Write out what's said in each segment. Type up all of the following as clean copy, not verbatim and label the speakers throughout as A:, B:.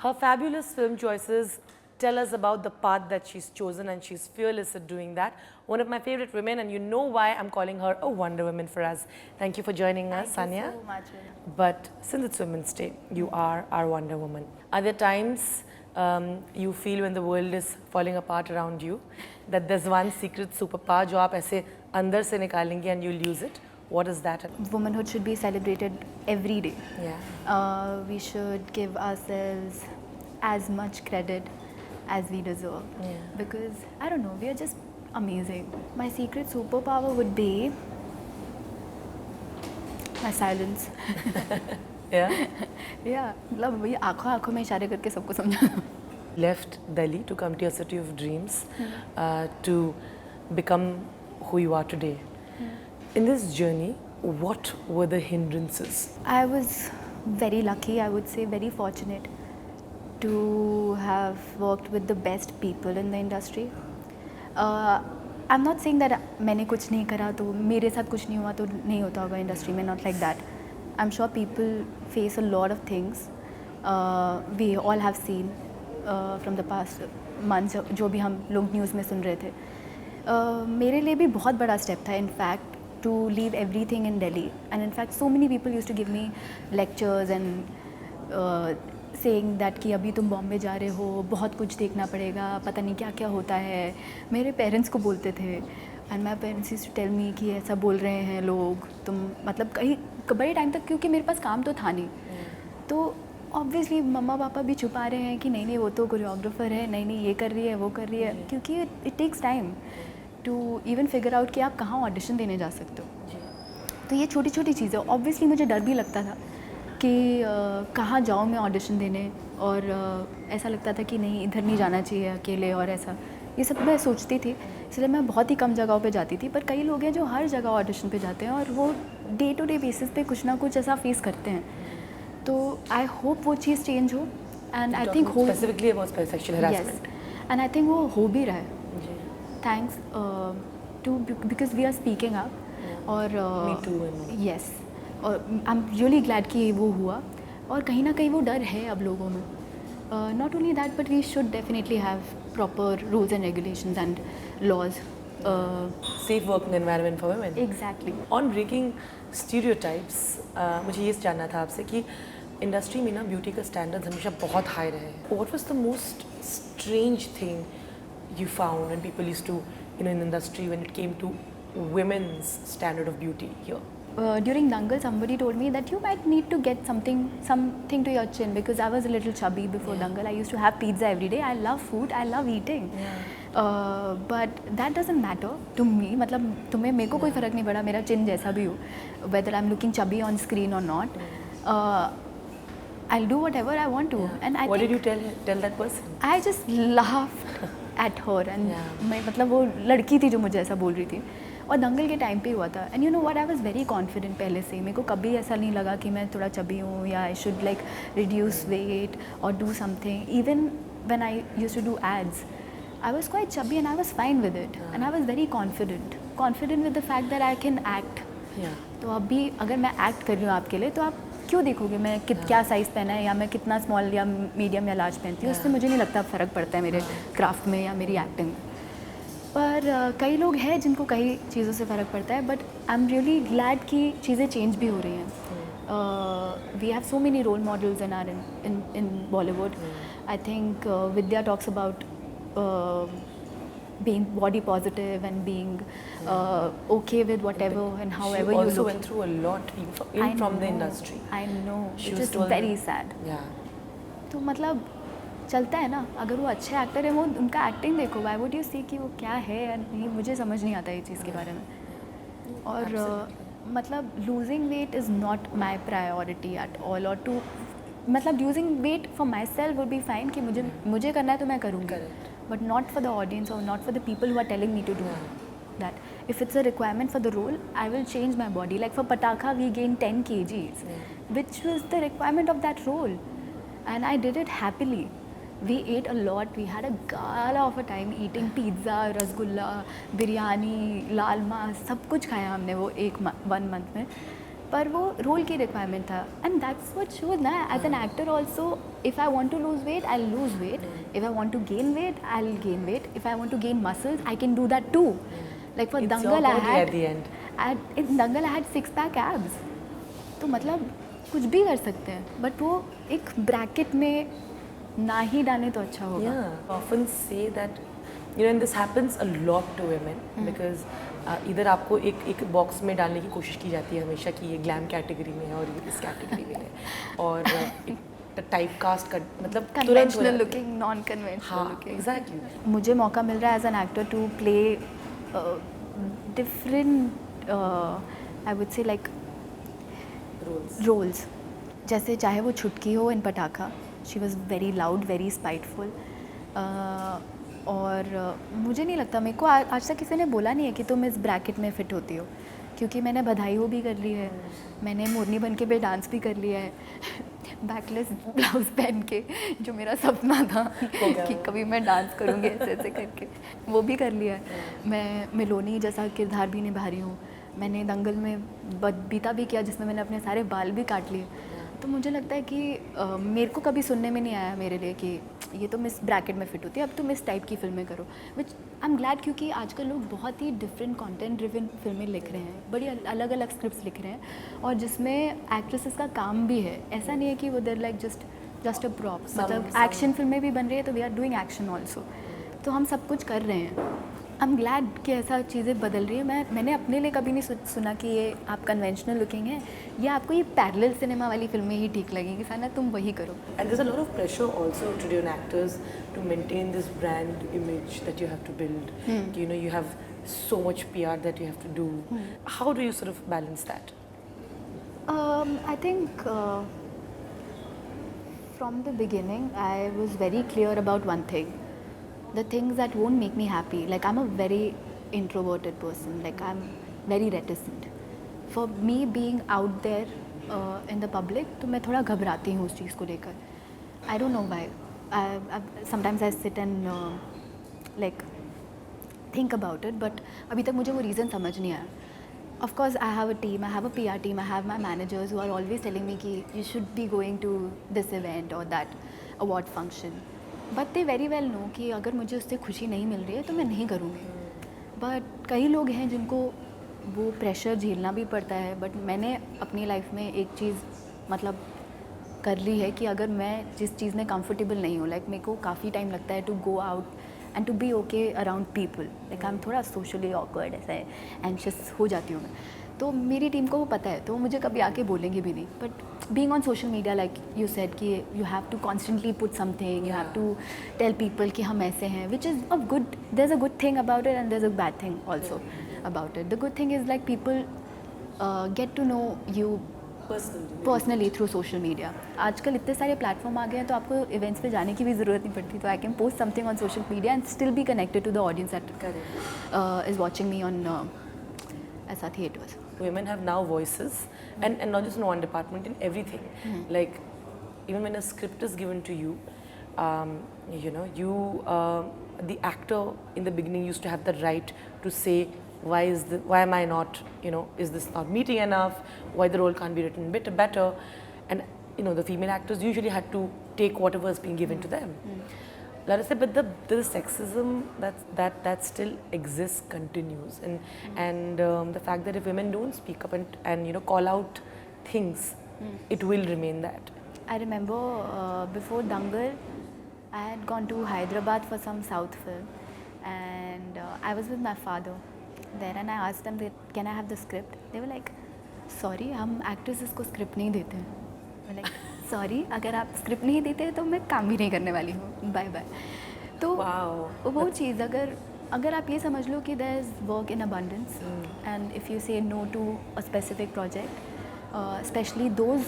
A: Her fabulous film choices tell us about the path that she's chosen, and she's fearless at doing that. One of my favorite women, and you know why I'm calling her a Wonder Woman for us. Thank you for joining us, Sanya.
B: Thank you so much.
A: But since it's Women's Day, you are our Wonder Woman. Are there times you feel when the world is falling apart around you that there's one secret superpower जो आप ऐसे अंदर से निकालेंगे and you'll use it? What is that?
B: Womanhood should be celebrated every day.
A: Yeah.
B: We should give ourselves as much credit as we deserve.
A: Yeah.
B: Because, I don't know, we are just amazing. My secret superpower would be my silence.
A: Yeah.
B: Yeah, मतलब वही आँखों आँखों में इशारे करके सबको समझा.
A: Left Delhi to come to your city of dreams to become who you are today. In this journey, what were the hindrances?
B: I was very lucky, I would say very fortunate to have worked with the best people in the industry. I'm not saying that मैंने कुछ नहीं करा तो मेरे साथ कुछ नहीं हुआ तो नहीं होता होगा इंडस्ट्री में, not like that. I'm sure people face a lot of things. We all have seen from the past months जो भी हम लोग न्यूज़ में सुन रहे थे. मेरे लिए भी बहुत बड़ा स्टेप था in fact to leave everything in Delhi, and in fact so many people used to give me lectures and saying that कि अभी तुम बॉम्बे जा रहे हो, बहुत कुछ देखना पड़ेगा, पता नहीं क्या क्या होता है. मेरे पेरेंट्स को बोलते थे and my parents used to tell me कि ऐसा बोल रहे हैं लोग, तुम मतलब कहीं बड़े टाइम तक, क्योंकि मेरे पास काम तो था नहीं. तो ऑब्वियसली मम्मा पापा भी छुपा रहे हैं कि नहीं नहीं वो तो कोरियोग्राफर है, नहीं नहीं ये कर रही है वो कर रही है, क्योंकि it takes time to even figure out कि आप कहाँ ऑडिशन देने जा सकते हो. तो ये छोटी छोटी चीज़ें, ऑब्वियसली मुझे डर भी लगता था कि कहाँ जाऊँ मैं ऑडिशन देने, और ऐसा लगता था कि नहीं इधर नहीं जाना चाहिए अकेले, और ऐसा ये सब मैं सोचती थी. इसलिए मैं बहुत ही कम जगहों पे जाती थी. पर कई लोग हैं जो हर जगह ऑडिशन पे जाते हैं और वो डे टू डे बेसिस पे कुछ ना कुछ ऐसा फेस करते हैं. तो आई होप वो चीज़ चेंज हो, एंड आई थिंक हो
A: specifically about sexual harassment,
B: and I think वो हो भी रहा है. Thanks to because we are speaking up. और यस, और आई एम रियली ग्लैड कि वो हुआ. और कहीं ना कहीं वो डर है अब लोगों में. Not only that but we should definitely have proper rules and regulations and laws.
A: Safe working environment for women.
B: Exactly.
A: On breaking stereotypes, मुझे ये जानना था आपसे कि इंडस्ट्री में ना ब्यूटी का स्टैंडर्ड्स हमेशा बहुत हाई रहे हैं. What was the most strange thing you found when people used to in industry when it came to women's standard of beauty here?
B: During Dangal, somebody told me that you might need to get something to your chin, because I was a little chubby before Dangal. I used to have pizza every day. I love food. I love eating. But that doesn't matter to me. मतलब तुम्हें मेरे को कोई फ़र्क नहीं पड़ा मेरा चिन जैसा भी हो, whether I'm looking chubby on screen or not. I'll do whatever I want to. And I
A: What
B: think
A: did you tell that person?
B: I just laughed at her. And मैं मतलब वो लड़की थी जो मुझे ऐसा बोल रही थी. और दंगल के टाइम पे हुआ था. And you know what, I was very confident पहले से. मेरे को कभी ऐसा नहीं लगा कि मैं थोड़ा चबी हूँ या I should like reduce weight और do something. Even when I used to do ads, I was quite chubby and I was fine with it. And I was very confident with the fact that I can act. तो अभी अगर मैं act कर रही हूँ आपके लिए, तो आप क्यों देखोगे मैं क्या साइज़ पहना है या मैं कितना स्मॉल या मीडियम या लार्ज पहनती हूँ. उससे मुझे नहीं लगता फ़र्क पड़ता है मेरे क्राफ्ट में या मेरी एक्टिंग में. पर कई लोग हैं जिनको कई चीज़ों से फ़र्क पड़ता है. But I am really glad कि चीज़ें चेंज भी हो रही हैं. We have so many role models in are in Bollywood. I think Vidya talks about being body positive and being okay with whatever and however you look.
A: She also went through a lot from the industry.
B: I know.
A: She
B: It
A: was
B: is
A: told
B: very sad.
A: Yeah.
B: तो मतलब चलता है ना. अगर वो अच्छे actor है, वो उनका एक्टिंग देखो. व्हाई वुड यू सी कि वो क्या है या नहीं. मुझे समझ नहीं आता ये चीज़ के बारे में. और मतलब losing weight is not my priority at all. और टू मतलब losing weight for myself would be fine कि मुझे करना है तो मैं करूँगी. But not for the audience और not for the people who are telling me to do that. If it's a requirement for the role, I will change my body. Like for Pataka, we gained 10 kgs, which was the requirement of that role. And I did it happily. We ate a lot. We had a gala of a time eating pizza, rasgulla, biryani, lal mas, सब कुछ खाया हमने वो 1 month में. पर वो role की requirement था एंड दैट्स व्हाट शोज ना as an actor also if I want to lose weight I lose weight if I want to gain weight I gain weight if I want to gain muscles I can do that too like for Dangal in Dangal I had 6-pack abs तो मतलब कुछ भी कर सकते हैं but वो एक bracket में ना ही डालें तो अच्छा होगा.
A: Yeah, often say that and this happens a lot to women because इधर आपको एक बॉक्स में डालने की कोशिश की जाती है हमेशा कि ये ग्लैम कैटेगरी में है और ये इस कैटेगरी में है और टाइप कास्ट कर मतलब
B: conventional looking non conventional looking.
A: Exactly.
B: मुझे मौका मिल रहा है as an actor to play different I would say like roles जैसे चाहे वो छुटकी हो in Pataakha she was very loud very spiteful और मुझे नहीं लगता मेरे को आज तक किसी ने बोला नहीं है कि तुम इस ब्रैकेट में फ़िट होती हो क्योंकि मैंने बधाई हो भी कर ली है मैंने मोरनी बन के भी डांस भी कर लिया है बैकलेस ब्लाउज पहन के जो मेरा सपना था कि कभी मैं डांस करूँगी ऐसे ऐसे करके वो भी कर लिया है. मैं मिलोनी जैसा किरदार भी निभा रही हूँ. मैंने दंगल में बदबीता भी किया जिसमें मैंने अपने सारे बाल भी काट लिए. तो मुझे लगता है कि मेरे को कभी सुनने में नहीं आया मेरे लिए कि ये तो इस ब्रैकेट में फ़िट होती है अब तुम इस टाइप की फ़िल्में करो विच आई एम ग्लैड क्योंकि आजकल लोग बहुत ही डिफरेंट कंटेंट ड्रिवन फिल्में लिख रहे हैं बड़ी अलग अलग स्क्रिप्ट्स लिख रहे हैं और जिसमें एक्ट्रेसेस का काम भी है. ऐसा नहीं है कि वो there like just a prop मतलब एक्शन फिल्में भी बन रही है तो we are doing action also तो हम सब कुछ कर रहे हैं. आई एम ग्लैड कि ऐसा चीज़ें बदल रही है. मैंने अपने लिए कभी नहीं सुना कि ये आप कन्वेंशनल लुकिंग है या आपको ये पैरेलल सिनेमा वाली फिल्में ही ठीक लगेंगी साना तुम वही करो.
A: And there's a lot of pressure also today on actors to maintain this brand image that you have to build. You have so much PR that you have to do. How do you sort of balance that?
B: I think from the beginning I was very clear about one thing. The things that won't make me happy. Like I'm a very introverted person. Like I'm very reticent. For me being out there in the public, तो मैं थोड़ा घबराती हूँ उस चीज़ को लेकर. I don't know why. Sometimes I sit and like think about it, but अभी तक मुझे वो reason समझ नहीं आया. Of course, I have a team. I have a PR team. I have my managers who are always telling me कि you should be going to this event or that award function. But they very well know कि अगर मुझे उससे खुशी नहीं मिल रही है तो मैं नहीं करूँगी. बट कई लोग हैं जिनको वो प्रेशर झेलना भी पड़ता है. बट मैंने अपनी लाइफ में एक चीज़ मतलब कर ली है कि अगर मैं जिस चीज़ में कंफर्टेबल नहीं हूँ लाइक मेरे को काफ़ी टाइम लगता है to go out and to be okay around people. Like I am थोड़ा सोशली ऑकवर्ड ऐसा एंशियस हो जाती हूँ मैं. तो मेरी टीम को वो पता है तो वो मुझे कभी आके बोलेंगे भी नहीं. But being on social media like you said कि you have to constantly put something, you have to tell people कि हम ऐसे हैं, which is a good, there's a good thing about it and there's a bad thing also about it. The good thing is like people get to know you personally through social media. आजकल इतने सारे platform आ गए हैं तो आपको events पे जाने की भी ज़रूरत नहीं पड़ती. तो I can post something on social media and still be connected to the audience that is watching me on ऐसा theaters.
A: Women have now voices and not just in one department, in everything. Like even when a script is given to you, the actor in the beginning used to have the right to say why am I not, is this not meeting enough, why the role can't be written better, and the female actors usually had to take whatever is being given to them. Let us say, but the sexism that still exists continues, and the fact that if women don't speak up and call out things, it will remain that.
B: I remember before Dangal, I had gone to Hyderabad for some South film, and I was with my father there, and I asked them that can I have the script. They were like, sorry, हम actresses को script नहीं देते हैं. I'm like, sorry अगर आप script नहीं देते तो मैं काम भी नहीं करने वाली हूँ. Bye bye. तो वो चीज़ अगर आप ये समझ लो कि there is work in abundance and if you say no to a specific project specially those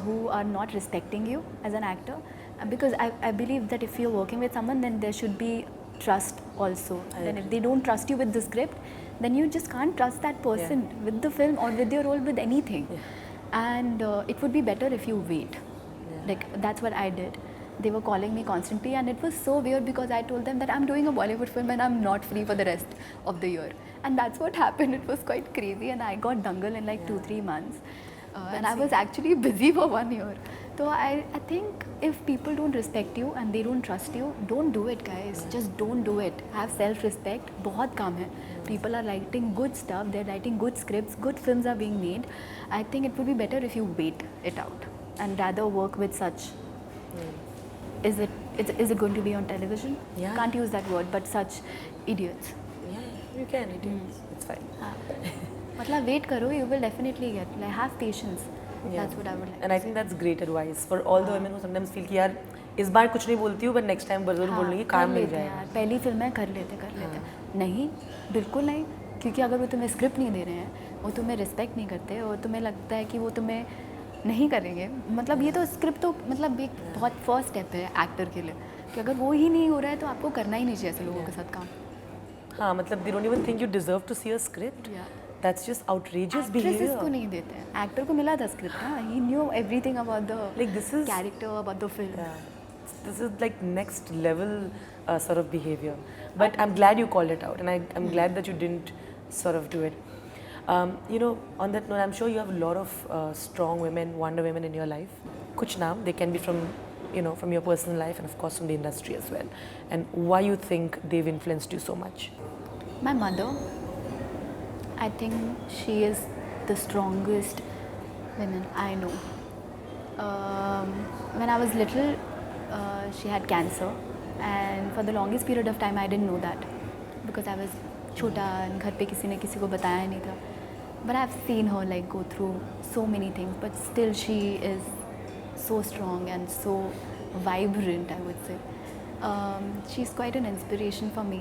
B: who are not respecting you as an actor, because I believe that if you're working with someone then there should be trust also. Then if they don't trust you with the script then you just can't trust that person with the film or with your role, with anything. And it would be better if you wait. Like that's what I did. they were calling me constantly, and it was so weird because I told them that I'm doing a Bollywood film and I'm not free for the rest of the year, and that's what happened. It was quite crazy, and I got Dangal in like 2-3 months, and I was actually busy for 1 year. So I think if people don't respect you and they don't trust you, don't do it, guys. Just don't do it. Have self-respect. बहुत काम है. People are writing good stuff. They're writing good scripts. Good films are being made. I think it would be better if you wait it out and rather work with such. Is it going to be on television?
A: Yeah.
B: Can't use that word, but such idiots.
A: Yeah, you can. It's fine.
B: मतलब wait करो, you will definitely get. Like have patience.
A: Yeah.
B: That's what I would like.
A: And I think that's great advice for all the women who sometimes feel कि यार इस बार कुछ नहीं बोलती हूँ but next time जरूर बोल लूँगी, काम मिल जाएगा.
B: यार पहली फिल्म है, कर लेते. नहीं, बिल्कुल नहीं, क्योंकि अगर वो तुम्हें स्क्रिप्ट नहीं दे रहे हैं, वो तुम्हें रिस्पेक्ट नहीं करते और तुम्हें लगता है कि वो तुम्हें नहीं करेंगे, मतलब ये तो स्क्रिप्ट तो मतलब एक बहुत फर्स्ट स्टेप है एक्टर के लिए कि अगर वो ही नहीं हो रहा है तो आपको करना ही नहीं चाहिए ऐसे लोगों के साथ काम.
A: हाँ, मतलब they don't even think you deserve to see a script. That's just outrageous behavior.
B: को नहीं देते हैं. एक्टर को मिला था स्क्रिप्ट ना, he knew everything about the
A: like this is
B: character, about the film.
A: This is like next level sort of behavior. But I'm glad you called it out, and I'm glad that you didn't sort of do it. You know, on that note, I'm sure you have a lot of strong women, wonder women in your life. Kuch naam, they can be from, you know, from your personal life and of course from the industry as well. And why you think they've influenced you so much?
B: My mother. I think she is the strongest woman I know. When I was little, she had cancer, and for the longest period of time I didn't know that because I was छोटा and घर पे किसी ने किसी को बताया नहीं था. But I've seen her like go through so many things, but still she is so strong and so vibrant, I would say. She's quite an inspiration for me.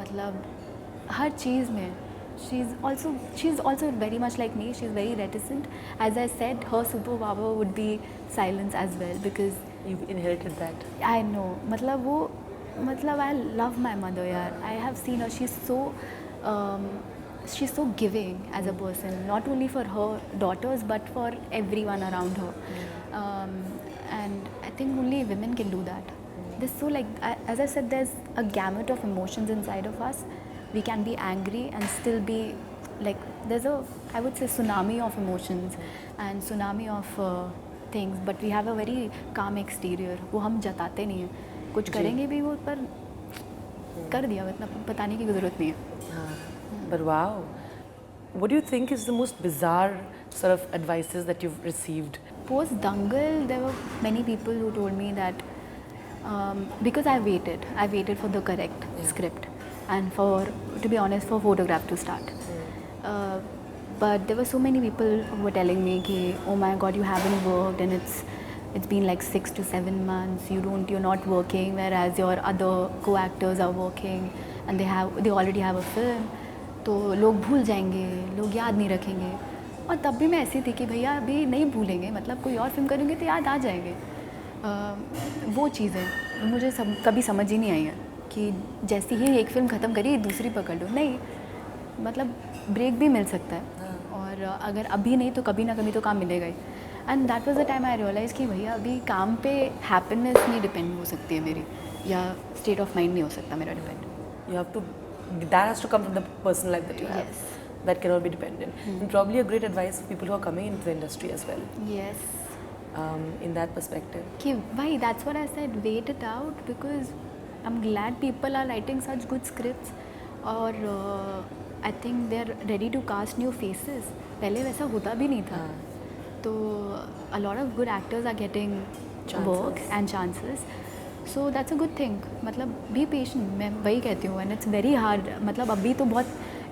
B: मतलब हर चीज़ में. She's also very much like me. She's very reticent. As I said, her superpower would be silence as well because
A: you inherited that.
B: I know. मतलब I love my mother, yaar. I have seen her. She's so giving as a person, not only for her daughters but for everyone around her. And I think only women can do that. There's so like as I said, there's a gamut of emotions inside of us. We can be angry and still be like there's I would say tsunami of emotions and tsunami of things, but we have a very calm exterior. वो हम जताते नहीं हैं, कुछ करेंगे भी वो पर कर दिया, इतना बताने की ज़रूरत नहीं है.
A: But wow, what do you think is the most bizarre sort of advices that you've received?
B: Post Dangal, there were many people who told me that because I waited for the correct script and to be honest, for photograph to start. But there were so many people who were telling me कि oh my god, you haven't worked and it's been like 6 to 7 months, you're not working, whereas your other co-actors are working and they already have a film. तो लोग भूल जाएंगे, लोग याद नहीं रखेंगे. और तब भी मैं ऐसी थी कि भैया अभी नहीं भूलेंगे, मतलब कोई और फिल्म करेंगे तो याद आ जाएंगे. वो चीज़ें मुझे कभी समझ ही नहीं आई है कि जैसे ही एक फिल्म ख़त्म करी दूसरी पकड़ लो. नहीं, मतलब ब्रेक भी मिल सकता है और अगर अभी नहीं तो कभी ना कभी तो काम मिलेगा ही. And that was the time I realise कि भैया अभी काम पे हैप्पीनेस नहीं डिपेंड हो सकती है मेरी, या स्टेट ऑफ माइंड नहीं हो सकता मेरा depend.
A: You have to, that has to come from the personal life that you have.
B: Yes.
A: That cannot be dependent. And probably a great advice for people who are coming into the industry as well.
B: Yes.
A: In that perspective.
B: कि भाई that's what I said, wait it out because I'm glad people are writing such good scripts और I think they're ready to cast new faces. पहले वैसा होता भी नहीं था. तो a lot of good actors are getting work and chances. So that's a good thing. मतलब be patient, मैं वही कहती हूँ. And it's very hard. मतलब अभी तो बहुत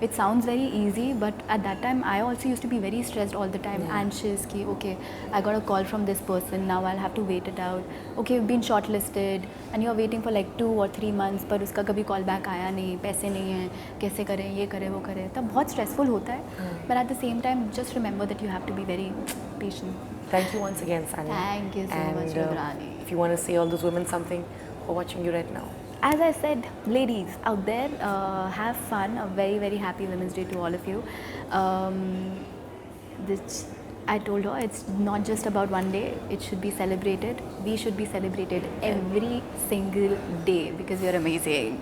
B: it sounds very easy, but at that time I also used to be very stressed all the time, anxious कि okay, I got a call from this person, now I'll have to wait it out. Okay, you've been shortlisted and you're waiting for like 2 or 3 months, पर उसका कभी call back आया नहीं, पैसे नहीं हैं, कैसे करें, ये करें वो करें, तब बहुत stressful होता है. But at the same time, just remember that you have to be very patient.
A: Thank you once again, Sanya.
B: Thank you so much, Rudrani.
A: If you want to say all those women something who are watching you right now.
B: As I said, ladies out there, have fun. A very, very happy Women's Day to all of you. I told her it's not just about one day, it should be celebrated. We should be celebrated every single day because you're amazing.